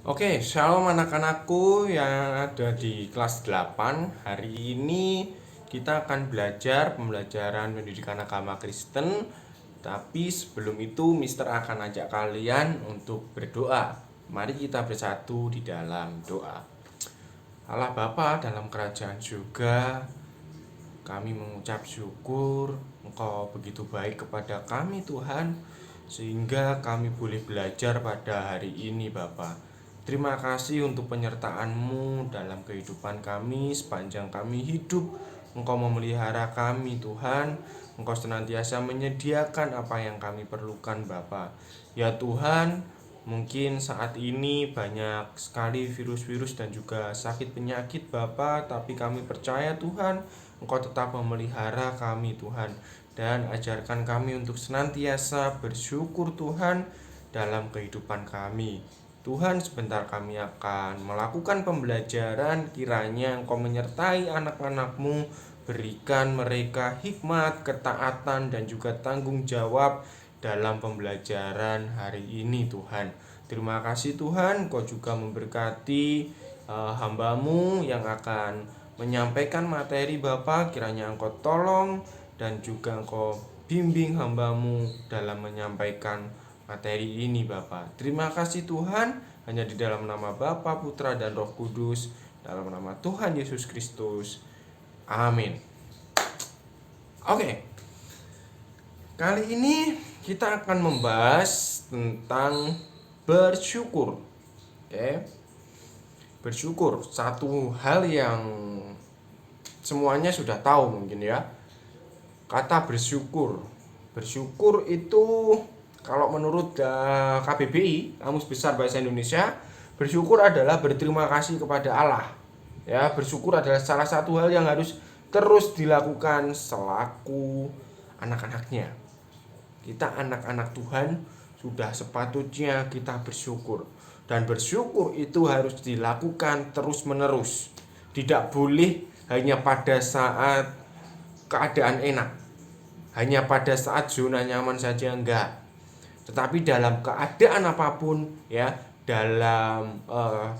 Oke, shalom anak-anakku yang ada di kelas 8. Hari ini kita akan belajar pembelajaran pendidikan agama Kristen. Tapi sebelum itu Mister akan ajak kalian untuk berdoa. Mari kita bersatu di dalam doa. Allah Bapa dalam kerajaan surga, kami mengucap syukur Engkau begitu baik kepada kami Tuhan, sehingga kami boleh belajar pada hari ini Bapa. Terima kasih untuk penyertaan-Mu dalam kehidupan kami sepanjang kami hidup. Engkau memelihara kami Tuhan. Engkau senantiasa menyediakan apa yang kami perlukan Bapa. Ya Tuhan, mungkin saat ini banyak sekali virus-virus dan juga sakit penyakit Bapa, tapi kami percaya Tuhan, Engkau tetap memelihara kami Tuhan. Dan ajarkan kami untuk senantiasa bersyukur Tuhan dalam kehidupan kami. Tuhan, sebentar kami akan melakukan pembelajaran. Kiranya Engkau menyertai anak-anak-Mu, berikan mereka hikmat, ketaatan, dan juga tanggung jawab dalam pembelajaran hari ini Tuhan. Terima kasih Tuhan, Engkau juga memberkati hamba-Mu yang akan menyampaikan materi Bapa. Kiranya Engkau tolong dan juga Engkau bimbing hamba-Mu dalam menyampaikan materi ini Bapa. Terima kasih Tuhan, hanya di dalam nama Bapa, Putra, dan Roh Kudus, dalam nama Tuhan Yesus Kristus. Amin. Oke. Kali ini kita akan membahas tentang bersyukur. Oke. Bersyukur, satu hal yang semuanya sudah tahu mungkin ya. Kata bersyukur. Bersyukur itu kalau menurut KBBI, Kamus Besar Bahasa Indonesia, bersyukur adalah berterima kasih kepada Allah. Ya, bersyukur adalah salah satu hal yang harus terus dilakukan selaku anak-anaknya. Kita anak-anak Tuhan sudah sepatutnya kita bersyukur. Dan bersyukur itu harus dilakukan terus-menerus. Tidak boleh hanya pada saat keadaan enak, hanya pada saat zona nyaman saja, enggak. Tetapi dalam keadaan apapun ya, dalam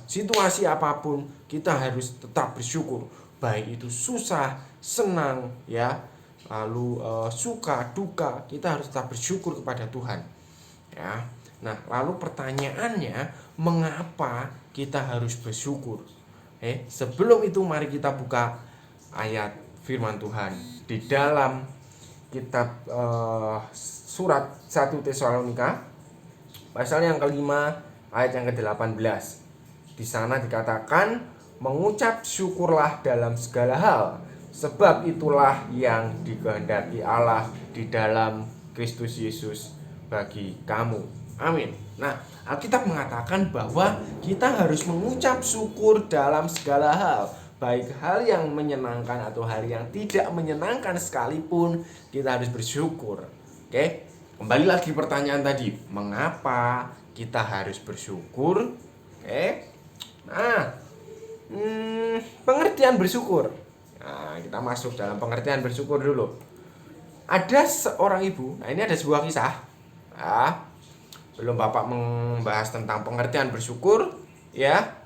situasi apapun, kita harus tetap bersyukur. Baik itu susah, senang ya, lalu suka, duka, kita harus tetap bersyukur kepada Tuhan ya. Nah, lalu pertanyaannya, mengapa kita harus bersyukur? Sebelum itu mari kita buka ayat firman Tuhan di dalam kitab surat 1 Tesalonika pasal yang kelima ayat yang ke-18. Di sana dikatakan, mengucap syukurlah dalam segala hal, sebab itulah yang dikehendaki Allah di dalam Kristus Yesus bagi kamu. Amin. Nah, Alkitab mengatakan bahwa kita harus mengucap syukur dalam segala hal, baik hal yang menyenangkan atau hal yang tidak menyenangkan sekalipun, kita harus bersyukur. Oke, kembali lagi pertanyaan tadi, mengapa kita harus bersyukur? Oke, nah, pengertian bersyukur. Nah, kita masuk dalam pengertian bersyukur dulu. Ada seorang ibu, nah ini ada sebuah kisah. Nah, belum Bapak membahas tentang pengertian bersyukur, ya,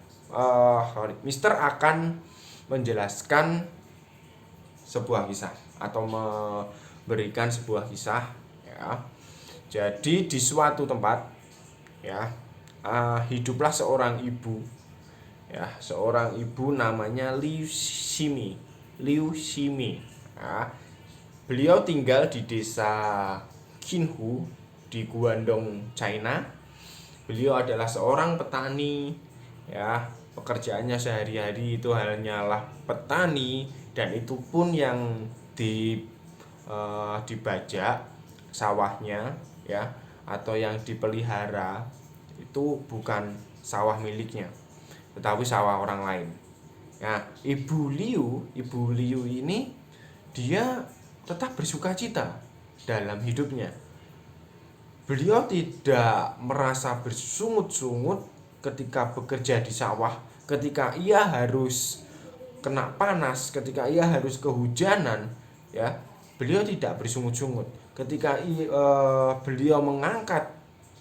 Mister akan menjelaskan sebuah kisah atau memberikan sebuah kisah ya. Jadi di suatu tempat ya, hiduplah seorang ibu ya, seorang ibu namanya Liu Ximi ya. Beliau tinggal di desa Qinhu di Guangdong, China. Beliau adalah seorang petani ya. Pekerjaannya sehari-hari itu hanyalah petani, dan itu pun yang dibajak sawahnya ya, atau yang dipelihara itu bukan sawah miliknya, tetapi sawah orang lain. Nah, Ibu Liu ini dia tetap bersukacita dalam hidupnya. Beliau tidak merasa bersungut-sungut ketika bekerja di sawah, ketika ia harus kena panas, ketika ia harus kehujanan ya. Beliau tidak bersungut-sungut ketika beliau mengangkat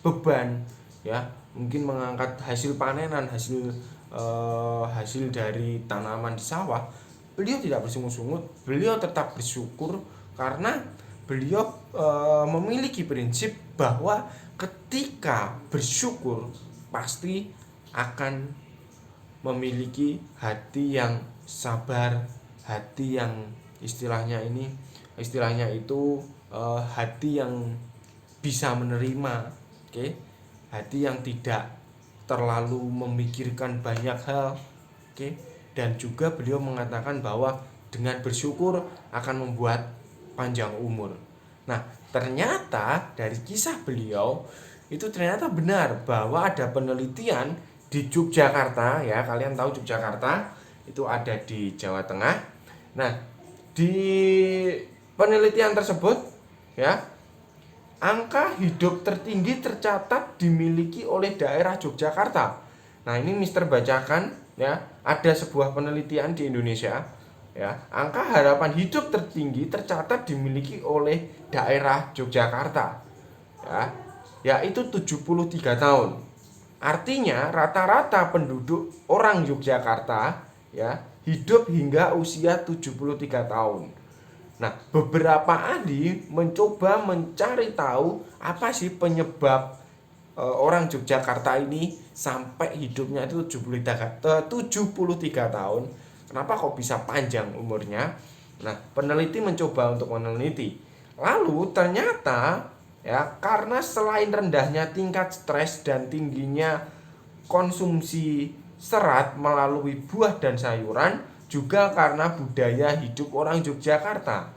beban ya, mungkin mengangkat hasil panenan, hasil dari tanaman di sawah, beliau tidak bersungut-sungut, beliau tetap bersyukur karena beliau memiliki prinsip bahwa ketika bersyukur pasti akan memiliki hati yang sabar, hati yang istilahnya itu hati yang bisa menerima, oke? Hati yang tidak terlalu memikirkan banyak hal, oke? Dan juga beliau mengatakan bahwa dengan bersyukur akan membuat panjang umur. Nah, ternyata dari kisah beliau itu ternyata benar bahwa ada penelitian di Yogyakarta, ya, kalian tahu Yogyakarta itu ada di Jawa Tengah. Nah, di penelitian tersebut, ya, angka hidup tertinggi tercatat dimiliki oleh daerah Yogyakarta. Nah, ini Mister bacakan, ya, ada sebuah penelitian di Indonesia, ya, angka harapan hidup tertinggi tercatat dimiliki oleh daerah Yogyakarta, ya, yaitu 73 tahun. Artinya rata-rata penduduk orang Yogyakarta, ya, hidup hingga usia 73 tahun. Nah, beberapa ahli mencoba mencari tahu apa sih penyebab orang Yogyakarta ini sampai hidupnya itu 73 tahun. Kenapa kok bisa panjang umurnya? Nah, peneliti mencoba untuk meneliti. Lalu ternyata, ya, karena selain rendahnya tingkat stres dan tingginya konsumsi serat melalui buah dan sayuran, juga karena budaya hidup orang Yogyakarta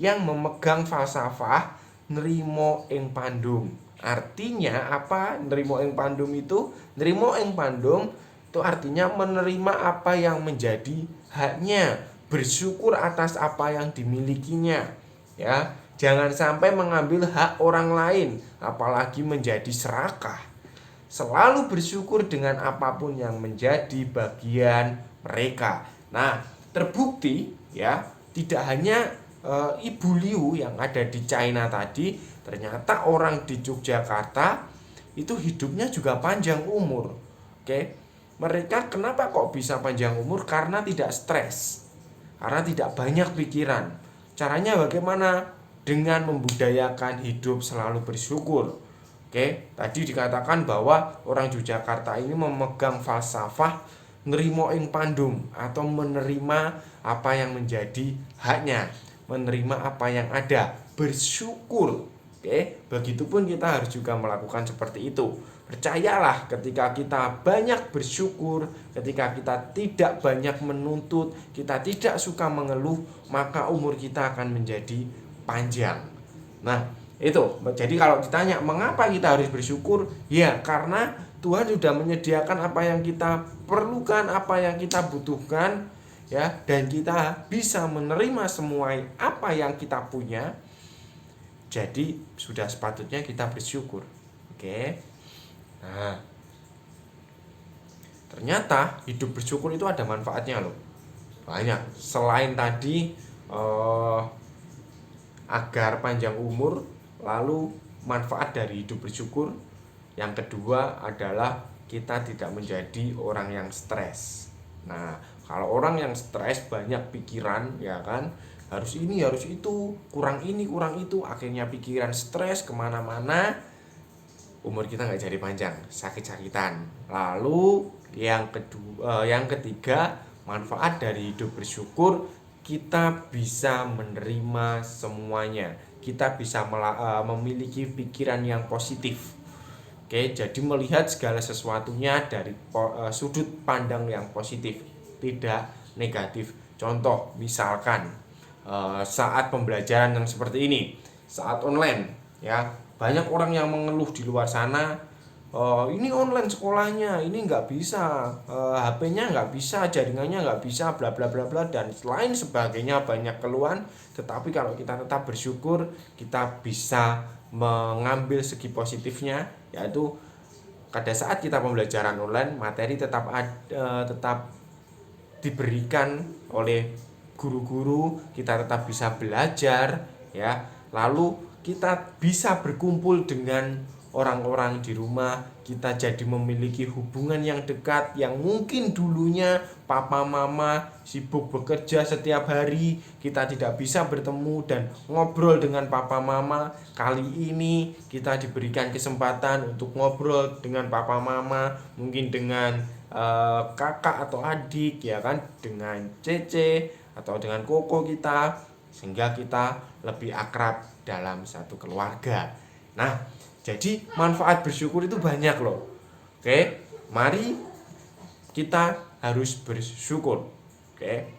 yang memegang falsafah nrimo ing pandum. Artinya apa? Nrimo ing pandum itu, nrimo ing pandum itu artinya menerima apa yang menjadi haknya, bersyukur atas apa yang dimilikinya, ya. Jangan sampai mengambil hak orang lain, apalagi menjadi serakah. Selalu bersyukur dengan apapun yang menjadi bagian mereka. Nah, terbukti, ya, tidak hanya Ibu Liu yang ada di China tadi, ternyata orang di Yogyakarta itu hidupnya juga panjang umur. Oke. Mereka kenapa kok bisa panjang umur? Karena tidak stres. Karena tidak banyak pikiran. Caranya bagaimana? Dengan membudayakan hidup selalu bersyukur. Oke, tadi dikatakan bahwa orang Yogyakarta ini memegang falsafah nrimo ing pandum atau menerima apa yang menjadi haknya, menerima apa yang ada, bersyukur. Oke, begitupun kita harus juga melakukan seperti itu. Percayalah, ketika kita banyak bersyukur, ketika kita tidak banyak menuntut, kita tidak suka mengeluh, maka umur kita akan menjadi panjang. Nah, itu. Jadi kalau ditanya mengapa kita harus bersyukur, ya karena Tuhan sudah menyediakan apa yang kita perlukan, apa yang kita butuhkan, ya, dan kita bisa menerima semua apa yang kita punya. Jadi sudah sepatutnya kita bersyukur. Oke. Nah, ternyata hidup bersyukur itu ada manfaatnya loh. Banyak. Selain tadi agar panjang umur, lalu manfaat dari hidup bersyukur yang kedua adalah kita tidak menjadi orang yang stres. Nah, kalau orang yang stres banyak pikiran, ya kan, harus ini harus itu, kurang ini kurang itu, akhirnya pikiran stres kemana-mana, umur kita nggak jadi panjang, sakit-sakitan. Lalu yang ketiga, manfaat dari hidup bersyukur, kita bisa menerima semuanya, kita bisa memiliki pikiran yang positif. Oke, jadi melihat segala sesuatunya dari sudut pandang yang positif, tidak negatif. Contoh, misalkan saat pembelajaran yang seperti ini, saat online, ya, banyak orang yang mengeluh di luar sana, ini online sekolahnya, ini nggak bisa, HP-nya nggak bisa, jaringannya nggak bisa, bla bla bla bla, dan lain sebagainya, banyak keluhan. Tetapi kalau kita tetap bersyukur, kita bisa mengambil segi positifnya, yaitu pada saat kita pembelajaran online, materi tetap diberikan oleh guru-guru, kita tetap bisa belajar, ya. Lalu kita bisa berkumpul dengan orang-orang di rumah, kita jadi memiliki hubungan yang dekat, yang mungkin dulunya papa mama sibuk bekerja setiap hari, kita tidak bisa bertemu dan ngobrol dengan papa mama. Kali ini kita diberikan kesempatan untuk ngobrol dengan papa mama, mungkin dengan kakak atau adik, ya kan, dengan cece atau dengan koko kita, sehingga kita lebih akrab dalam satu keluarga. Nah, jadi manfaat bersyukur itu banyak loh. Oke, mari kita harus bersyukur. Oke.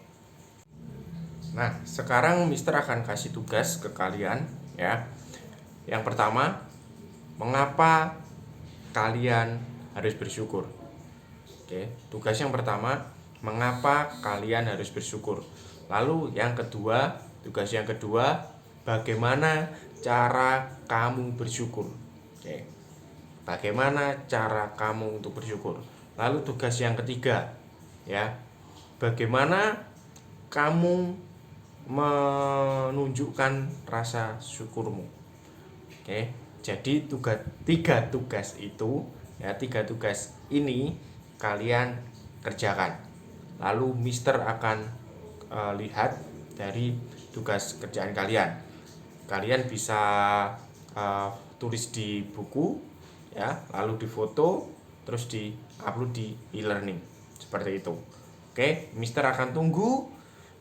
Nah, sekarang Mister akan kasih tugas ke kalian ya. Yang pertama, mengapa kalian harus bersyukur? Oke, tugas yang pertama, mengapa kalian harus bersyukur? Lalu yang kedua, tugas yang kedua, bagaimana cara kamu bersyukur? Oke. Bagaimana cara kamu untuk bersyukur? Lalu tugas yang ketiga, ya. Bagaimana kamu menunjukkan rasa syukurmu? Oke. Jadi tiga tugas itu, ya, tiga tugas ini kalian kerjakan. Lalu Mister akan lihat dari tugas kerjaan kalian. Kalian bisa tulis di buku, ya, lalu difoto, terus di-upload di e-learning seperti itu. Oke, Mister akan tunggu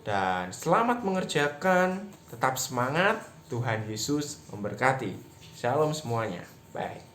dan selamat mengerjakan, tetap semangat, Tuhan Yesus memberkati. Shalom semuanya. Bye.